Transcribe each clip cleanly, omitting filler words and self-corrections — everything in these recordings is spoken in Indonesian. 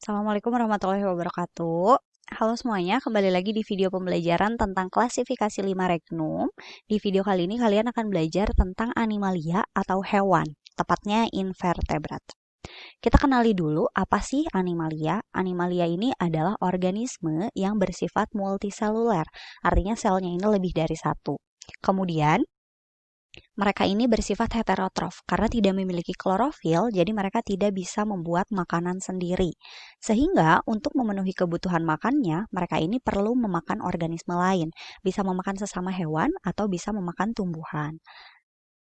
Assalamualaikum warahmatullahi wabarakatuh. Halo semuanya, kembali lagi di video pembelajaran tentang klasifikasi 5 regnum. Di video kali ini kalian akan belajar tentang animalia atau hewan, tepatnya invertebrata. Kita kenali dulu apa sih animalia. Animalia ini adalah organisme yang bersifat multiseluler, artinya selnya ini lebih dari satu. Kemudian, mereka ini bersifat heterotrof karena tidak memiliki klorofil, jadi mereka tidak bisa membuat makanan sendiri. Sehingga untuk memenuhi kebutuhan makannya, mereka ini perlu memakan organisme lain, bisa memakan sesama hewan atau bisa memakan tumbuhan.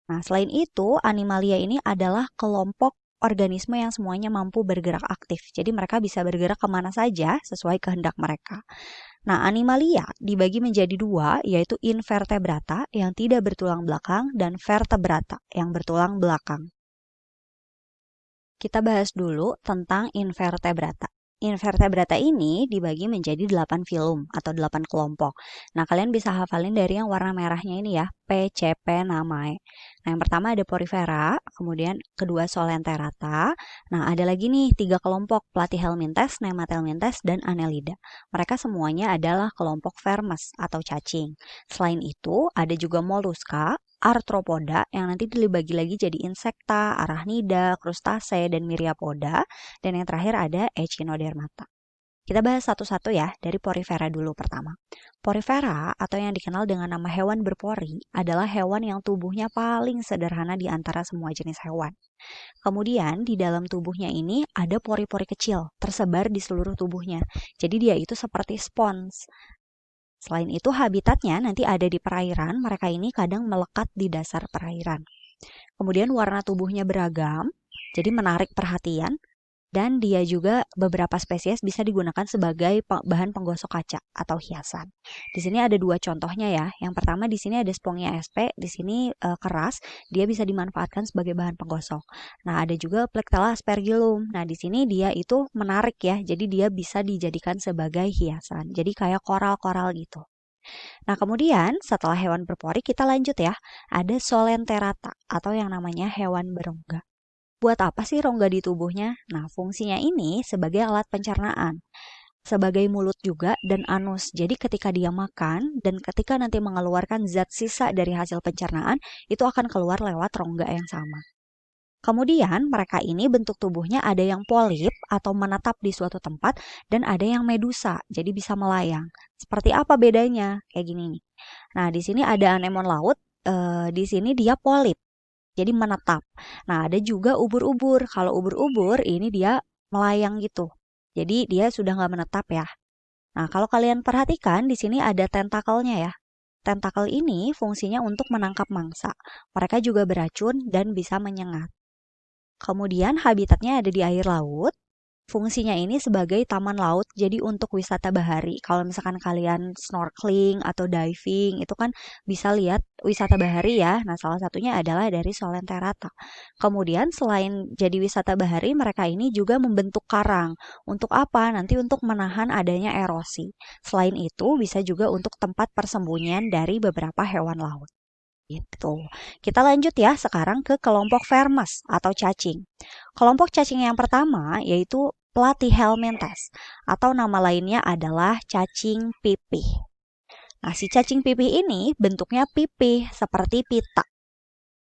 Nah, selain itu, animalia ini adalah kelompok organisme yang semuanya mampu bergerak aktif. Jadi mereka bisa bergerak kemana saja sesuai kehendak mereka. Nah, animalia dibagi menjadi dua, yaitu invertebrata yang tidak bertulang belakang dan vertebrata yang bertulang belakang. Kita bahas dulu tentang invertebrata. Invertebrata ini dibagi menjadi 8 filum atau 8 kelompok. Nah, kalian bisa hafalin dari yang warna merahnya ini ya, P, C, P, namae. Nah, yang pertama ada Porifera, kemudian kedua Solenterata. Nah, ada lagi nih 3 kelompok, Platyhelminthes, Nematelminthes, dan Annelida. Mereka semuanya adalah kelompok Vermes atau cacing. Selain itu, ada juga Mollusca, arthropoda yang nanti dibagi lagi jadi insekta, arachnida, krustase, dan myriapoda. Dan yang terakhir ada echinodermata. Kita bahas satu-satu ya, dari porifera dulu pertama. Porifera atau yang dikenal dengan nama hewan berpori adalah hewan yang tubuhnya paling sederhana di antara semua jenis hewan. Kemudian di dalam tubuhnya ini ada pori-pori kecil tersebar di seluruh tubuhnya. Jadi dia itu seperti spons. Selain itu, habitatnya nanti ada di perairan, mereka ini kadang melekat di dasar perairan. Kemudian warna tubuhnya beragam, jadi menarik perhatian, dan dia juga beberapa spesies bisa digunakan sebagai bahan penggosok kaca atau hiasan. Di sini ada dua contohnya ya. Yang pertama di sini ada Spongia sp, di sini keras, dia bisa dimanfaatkan sebagai bahan penggosok. Nah, ada juga Plectella aspergillum. Nah, di sini dia itu menarik ya, jadi dia bisa dijadikan sebagai hiasan. Jadi kayak koral-koral gitu. Nah, kemudian setelah hewan berpori kita lanjut ya. Ada Solenterata atau yang namanya hewan berongga. Buat apa sih rongga di tubuhnya? Nah, fungsinya ini sebagai alat pencernaan, sebagai mulut juga dan anus. Jadi ketika dia makan dan ketika nanti mengeluarkan zat sisa dari hasil pencernaan, itu akan keluar lewat rongga yang sama. Kemudian mereka ini bentuk tubuhnya ada yang polip atau menetap di suatu tempat dan ada yang medusa, jadi bisa melayang. Seperti apa bedanya? Kayak gini nih. Nah, di sini ada anemon laut, di sini dia polip, jadi menetap. Nah, ada juga ubur-ubur. Kalau ubur-ubur ini dia melayang gitu. Jadi dia sudah nggak menetap ya. Nah, kalau kalian perhatikan di sini ada tentakelnya ya. Tentakel ini fungsinya untuk menangkap mangsa. Mereka juga beracun dan bisa menyengat. Kemudian habitatnya ada di air laut. Fungsinya ini sebagai taman laut, jadi untuk wisata bahari. Kalau misalkan kalian snorkeling atau diving, itu kan bisa lihat wisata bahari ya. Nah, salah satunya adalah dari Solenterata. Kemudian selain jadi wisata bahari, mereka ini juga membentuk karang. Untuk apa? Nanti untuk menahan adanya erosi. Selain itu, bisa juga untuk tempat persembunyian dari beberapa hewan laut. Gitu. Kita lanjut ya sekarang ke kelompok Vermes atau cacing. Kelompok cacing yang pertama yaitu Platyhelminthes atau nama lainnya adalah cacing pipih. Nah, si cacing pipih ini bentuknya pipih seperti pita.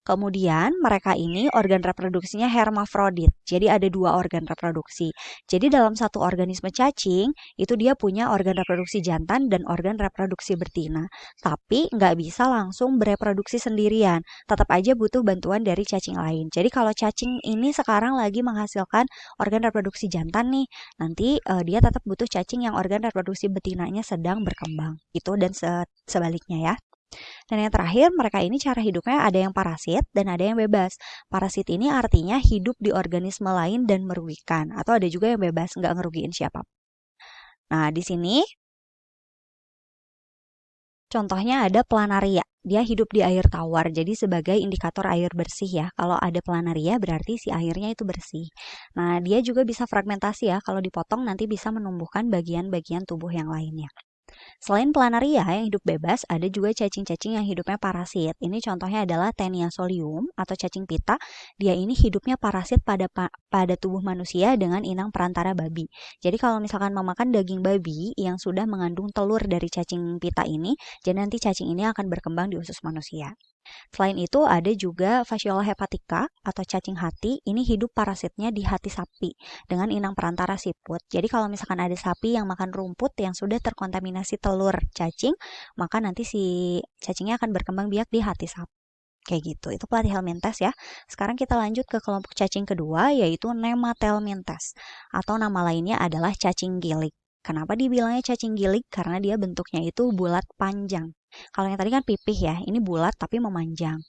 Kemudian mereka ini organ reproduksinya hermafrodit. Jadi ada dua organ reproduksi. Jadi dalam satu organisme cacing itu dia punya organ reproduksi jantan dan organ reproduksi betina. Tapi nggak bisa langsung bereproduksi sendirian. Tetap aja butuh bantuan dari cacing lain. Jadi kalau cacing ini sekarang lagi menghasilkan organ reproduksi jantan nih, nanti dia tetap butuh cacing yang organ reproduksi betinanya sedang berkembang. Itu dan sebaliknya ya. Dan yang terakhir, mereka ini cara hidupnya ada yang parasit dan ada yang bebas. Parasit ini artinya hidup di organisme lain dan merugikan. Atau ada juga yang bebas, nggak ngerugiin siapa. Nah, di sini contohnya ada planaria. Dia hidup di air tawar, jadi sebagai indikator air bersih ya. Kalau ada planaria berarti si airnya itu bersih. Nah, dia juga bisa fragmentasi ya. Kalau dipotong nanti bisa menumbuhkan bagian-bagian tubuh yang lainnya. Selain planaria yang hidup bebas, ada juga cacing-cacing yang hidupnya parasit. Ini contohnya adalah Taenia solium atau cacing pita. Dia ini hidupnya parasit pada tubuh manusia dengan inang perantara babi. Jadi kalau misalkan memakan daging babi yang sudah mengandung telur dari cacing pita ini, jadi nanti cacing ini akan berkembang di usus manusia. Selain itu ada juga Fasciola hepatica atau cacing hati. Ini hidup parasitnya di hati sapi dengan inang perantara siput. Jadi kalau misalkan ada sapi yang makan rumput yang sudah terkontaminasi telur cacing, maka nanti si cacingnya akan berkembang biak di hati sapi. Kayak gitu. Itu platyhelminthes ya. Sekarang kita lanjut ke kelompok cacing kedua yaitu Nemathelminthes atau nama lainnya adalah cacing gilik. Kenapa dibilangnya cacing gilik? Karena dia bentuknya itu bulat panjang. Kalau yang tadi kan pipih ya, ini bulat tapi memanjang.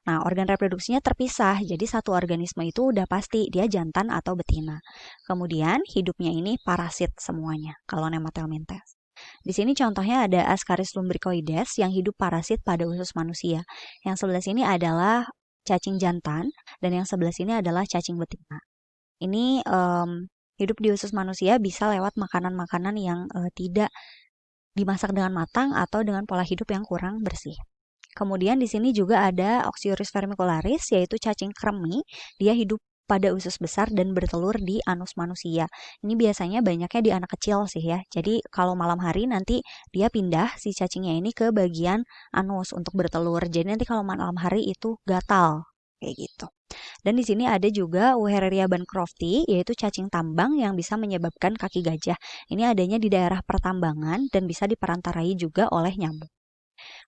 Nah, organ reproduksinya terpisah, jadi satu organisme itu udah pasti dia jantan atau betina. Kemudian hidupnya ini parasit semuanya, kalau Nemathelminthes. Di sini contohnya ada Ascaris lumbricoides yang hidup parasit pada usus manusia. Yang sebelah sini adalah cacing jantan dan yang sebelah sini adalah cacing betina. Ini hidup di usus manusia bisa lewat makanan-makanan yang tidak dimasak dengan matang atau dengan pola hidup yang kurang bersih. Kemudian di sini juga ada Oxyuris vermicularis, yaitu cacing kremi. Dia hidup pada usus besar dan bertelur di anus manusia. Ini biasanya banyaknya di anak kecil sih ya. Jadi kalau malam hari nanti dia pindah si cacingnya ini ke bagian anus untuk bertelur. Jadi nanti kalau malam hari itu gatal kayak gitu. Dan di sini ada juga Wuchereria bancrofti, yaitu cacing tambang yang bisa menyebabkan kaki gajah. Ini adanya di daerah pertambangan dan bisa diperantarai juga oleh nyamuk.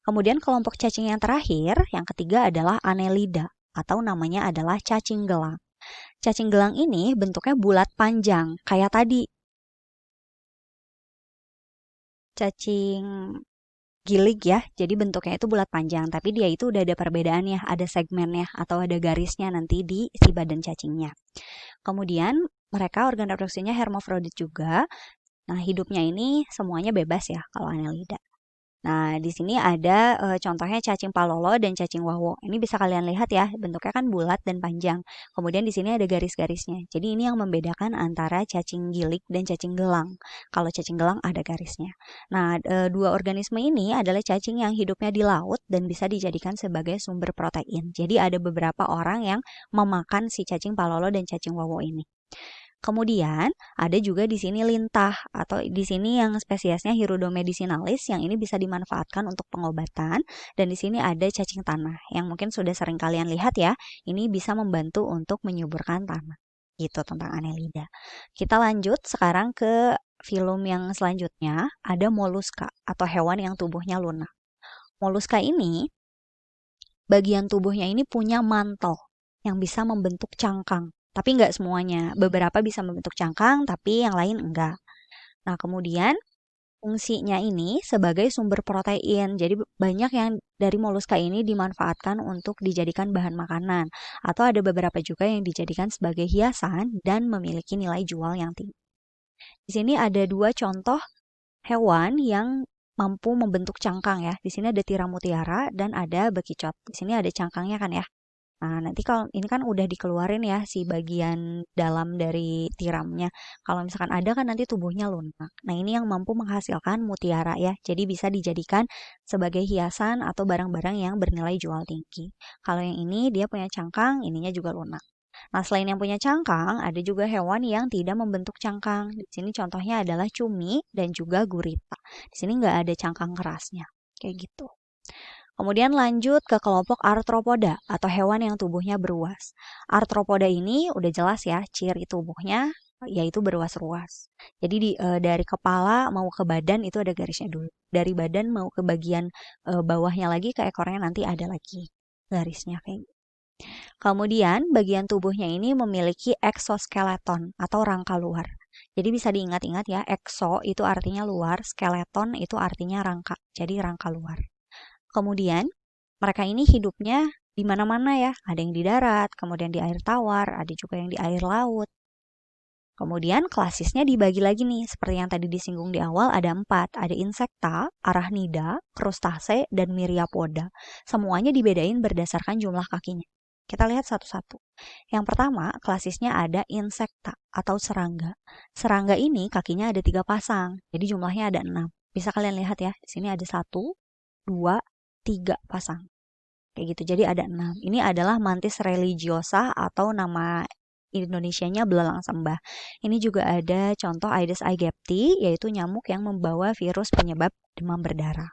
Kemudian kelompok cacing yang terakhir, yang ketiga adalah Annelida, atau namanya adalah cacing gelang. Cacing gelang ini bentuknya bulat panjang, kayak tadi. Cacing gilig ya, jadi bentuknya itu bulat panjang, tapi dia itu udah ada perbedaannya, ada segmennya atau ada garisnya nanti di si badan cacingnya. Kemudian mereka organ reproduksinya hermafrodit juga. Nah, hidupnya ini semuanya bebas ya kalau Annelida. Nah, di sini ada contohnya cacing palolo dan cacing wawo. Ini bisa kalian lihat ya, bentuknya kan bulat dan panjang. Kemudian di sini ada garis-garisnya. Jadi ini yang membedakan antara cacing gilik dan cacing gelang. Kalau cacing gelang ada garisnya. Nah, dua organisme ini adalah cacing yang hidupnya di laut dan bisa dijadikan sebagai sumber protein. Jadi ada beberapa orang yang memakan si cacing palolo dan cacing wawo ini. Kemudian ada juga di sini lintah atau di sini yang spesiesnya Hirudo medicinalis yang ini bisa dimanfaatkan untuk pengobatan dan di sini ada cacing tanah yang mungkin sudah sering kalian lihat ya. Ini bisa membantu untuk menyuburkan tanah. Gitu tentang Annelida. Kita lanjut sekarang ke filum yang selanjutnya, ada moluska atau hewan yang tubuhnya lunak. Moluska ini bagian tubuhnya ini punya mantel yang bisa membentuk cangkang. Tapi nggak semuanya. Beberapa bisa membentuk cangkang, tapi yang lain enggak. Nah, kemudian fungsinya ini sebagai sumber protein. Jadi banyak yang dari moluska ini dimanfaatkan untuk dijadikan bahan makanan. Atau ada beberapa juga yang dijadikan sebagai hiasan dan memiliki nilai jual yang tinggi. Di sini ada dua contoh hewan yang mampu membentuk cangkang ya. Di sini ada tiram mutiara dan ada bekicot. Di sini ada cangkangnya kan ya. Nah, nanti kalau ini kan udah dikeluarin ya si bagian dalam dari tiramnya. Kalau misalkan ada kan nanti tubuhnya lunak. Nah, ini yang mampu menghasilkan mutiara ya. Jadi bisa dijadikan sebagai hiasan atau barang-barang yang bernilai jual tinggi. Kalau yang ini dia punya cangkang, ininya juga lunak. Nah, selain yang punya cangkang, ada juga hewan yang tidak membentuk cangkang. Di sini contohnya adalah cumi dan juga gurita. Di sini nggak ada cangkang kerasnya. Kayak gitu. Kemudian lanjut ke kelompok arthropoda atau hewan yang tubuhnya beruas. Arthropoda ini udah jelas ya ciri tubuhnya yaitu beruas-ruas. Jadi dari kepala mau ke badan itu ada garisnya dulu. Dari badan mau ke bagian bawahnya lagi ke ekornya nanti ada lagi garisnya kayak gitu. Kemudian bagian tubuhnya ini memiliki exoskeleton atau rangka luar. Jadi bisa diingat-ingat ya, exo itu artinya luar, skeleton itu artinya rangka. Jadi rangka luar. Kemudian mereka ini hidupnya di mana-mana ya. Ada yang di darat, kemudian di air tawar, ada juga yang di air laut. Kemudian klasisnya dibagi lagi nih, seperti yang tadi disinggung di awal ada 4. Ada insekta, arachnida, krustase, dan myriapoda. Semuanya dibedain berdasarkan jumlah kakinya. Kita lihat satu-satu. Yang pertama, klasisnya ada insekta atau serangga. Serangga ini kakinya ada 3 pasang, jadi jumlahnya ada 6. Bisa kalian lihat ya, di sini ada 1, 2, 3 pasang. Kayak gitu, jadi ada 6. Ini adalah Mantis religiosa atau nama Indonesianya belalang sembah. Ini juga ada contoh Aedes aegypti, yaitu nyamuk yang membawa virus penyebab demam berdarah.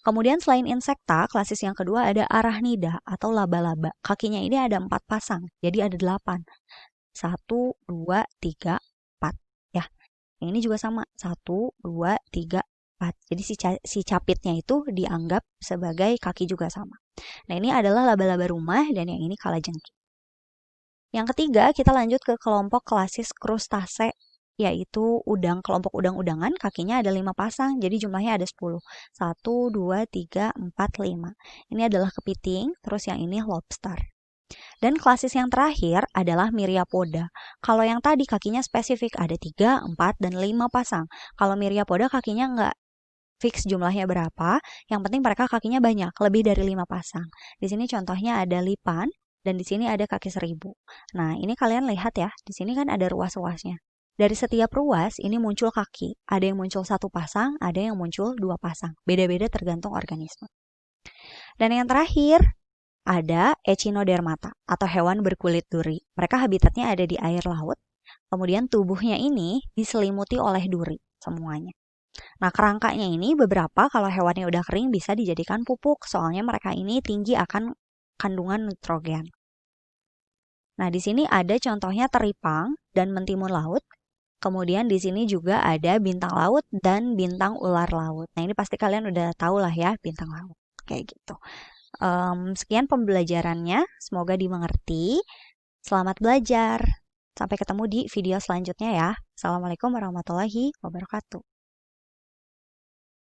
Kemudian selain insekta, klasis yang kedua ada arachnida atau laba-laba. Kakinya ini ada 4 pasang, jadi ada 8. 1, 2, 3, 4. Ya, ini juga sama. 1, 2, 3, 4. Jadi si capitnya itu dianggap sebagai kaki juga sama. Nah, ini adalah laba-laba rumah dan yang ini kalajengking. Yang ketiga, kita lanjut ke kelompok klasis krustase, yaitu udang. Kelompok udang-udangan kakinya ada 5 pasang, jadi jumlahnya ada 10. 1, 2, 3, 4, 5. Ini adalah kepiting, terus yang ini lobster. Dan klasis yang terakhir adalah Myriapoda. Kalau yang tadi kakinya spesifik, ada 3, 4, dan 5 pasang. Kalau Myriapoda kakinya nggak fix jumlahnya berapa, yang penting mereka kakinya banyak, lebih dari 5 pasang. Di sini contohnya ada lipan, dan di sini ada kaki 1000. Nah, ini kalian lihat ya, di sini kan ada ruas-ruasnya. Dari setiap ruas, ini muncul kaki. Ada yang muncul 1 pasang, ada yang muncul 2 pasang. Beda-beda tergantung organisme. Dan yang terakhir, ada Echinodermata atau hewan berkulit duri. Mereka habitatnya ada di air laut. Kemudian tubuhnya ini diselimuti oleh duri semuanya. Nah, kerangkanya ini beberapa kalau hewannya udah kering bisa dijadikan pupuk. Soalnya mereka ini tinggi akan kandungan nitrogen. Nah, di sini ada contohnya teripang dan mentimun laut. Kemudian di sini juga ada bintang laut dan bintang ular laut. Nah, ini pasti kalian udah tahu lah ya bintang laut. Kayak gitu. Sekian pembelajarannya, semoga dimengerti. Selamat belajar. Sampai ketemu di video selanjutnya ya. Assalamualaikum warahmatullahi wabarakatuh.